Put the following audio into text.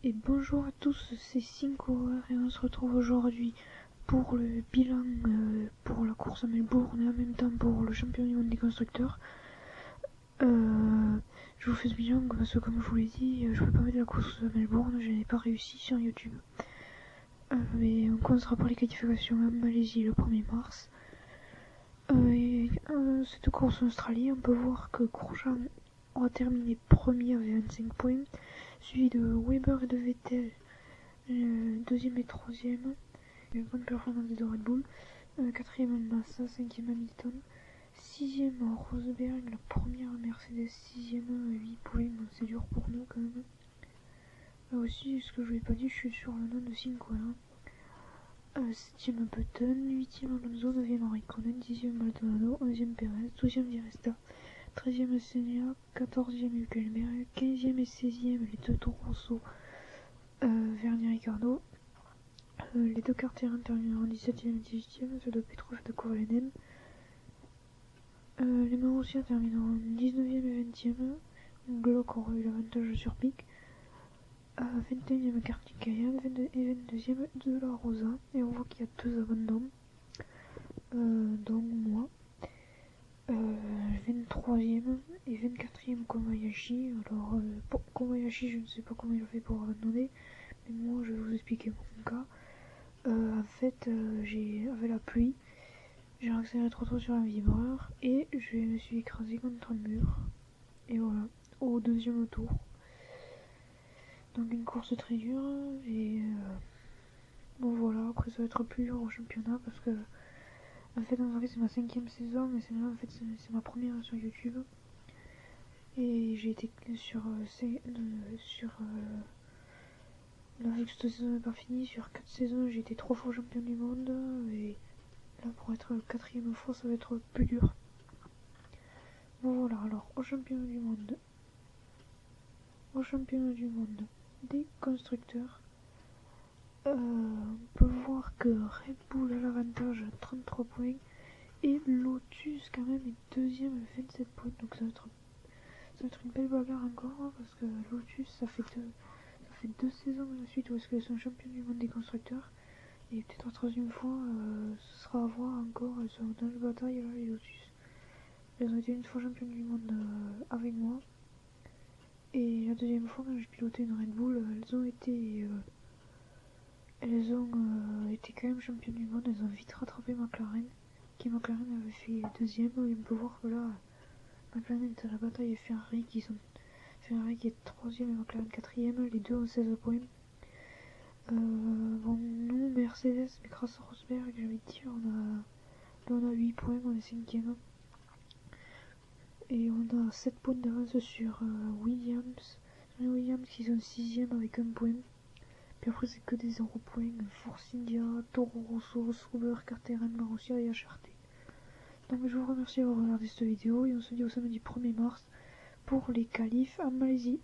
Et bonjour à tous, c'est 5 coureurs et on se retrouve aujourd'hui pour le bilan pour la course à Melbourne et en même temps pour le championnat du monde des constructeurs. Je vous fais ce bilan parce que comme je vous l'ai dit, je peux pas mettre la course à Melbourne, je n'ai pas réussi sur YouTube. Mais on commencera par les qualifications à Malaisie le 1er mars. Cette course en Australie, on peut voir que Grosjean aura terminé premier avec 25 points, suivi de Weber et de Vettel, deuxième et troisième. Une bonne performance de Red Bull. Quatrième Massa, cinquième Hamilton, sixième Rosberg, la première Mercedes, sixième 8 points, c'est dur pour nous quand même. Aussi, ce que je vous ai pas dit, je suis sur le nom de 5 coureurs. 7ème Button, 8ème Alonso, 9ème Raikkonen, 10ème Maldonado, 11ème Perez, 12ème Di Resta, 13ème Senna, 14ème Hülkenberg, 15ème et 16ème les deux Toro Rosso, Vergne Ricardo. Les deux Carterrain terminent en 17ème et 18ème, ceux de Petrov et de Kovalainen. Les Marussia terminent en 19ème et 20ème, Glock aura eu l'avantage sur Pic. 21ème Kartikeyan et 22ème de la Rosa, et on voit qu'il y a deux abandons, donc moi. 23ème et 24ème Kobayashi. Alors pour Kobayashi, je ne sais pas comment il a fait pour abandonner, mais moi je vais vous expliquer mon cas. En fait, avec la pluie, j'ai accéléré trop tôt sur un vibreur et je me suis écrasé contre le mur, et voilà, au deuxième tour. Donc une course très dure, et bon voilà, après ça va être plus dur au championnat parce que en fait en vrai c'est ma 5ème saison, mais celle-là en fait c'est ma première sur YouTube. Et j'ai été sur là avec cette saison n'est pas finie, sur 4 saisons j'ai été 3 fois champion du monde, et là pour être la 4ème fois ça va être plus dur. Bon voilà, alors au championnat du monde des constructeurs, on peut voir que Red Bull a l'avantage à 33 points et Lotus quand même est deuxième à 27 points, donc ça va être une belle bagarre encore, hein, parce que Lotus ça fait deux saisons de suite où est-ce qu'ils sont champions du monde des constructeurs, et peut-être la troisième fois ce sera à voir encore. Elles sont dans la bataille là, les Lotus. Elles ont été une fois championnes du monde avec moi, et la deuxième fois quand j'ai piloté une Red Bull, elles ont été quand même championnes du monde. Elles ont vite rattrapé McLaren, McLaren avait fait deuxième, et on peut voir que là McLaren est à la bataille et Ferrari qui est troisième et McLaren quatrième, les deux ont 16 points. Bon, nous Mercedes, mais grâce à Rosberg, j'ai envie de dire, on a 8 points, on est 5ème. Et on a 7 points d'avance sur Williams. Les Williams qui sont 6ème avec 1 point. Puis après c'est que des 0 points. Force India, Toro Rosso, Sauber, Carterrain, Marussia et HRT. Donc je vous remercie d'avoir regardé cette vidéo et on se dit au samedi 1er mars pour les qualifs à Malaisie.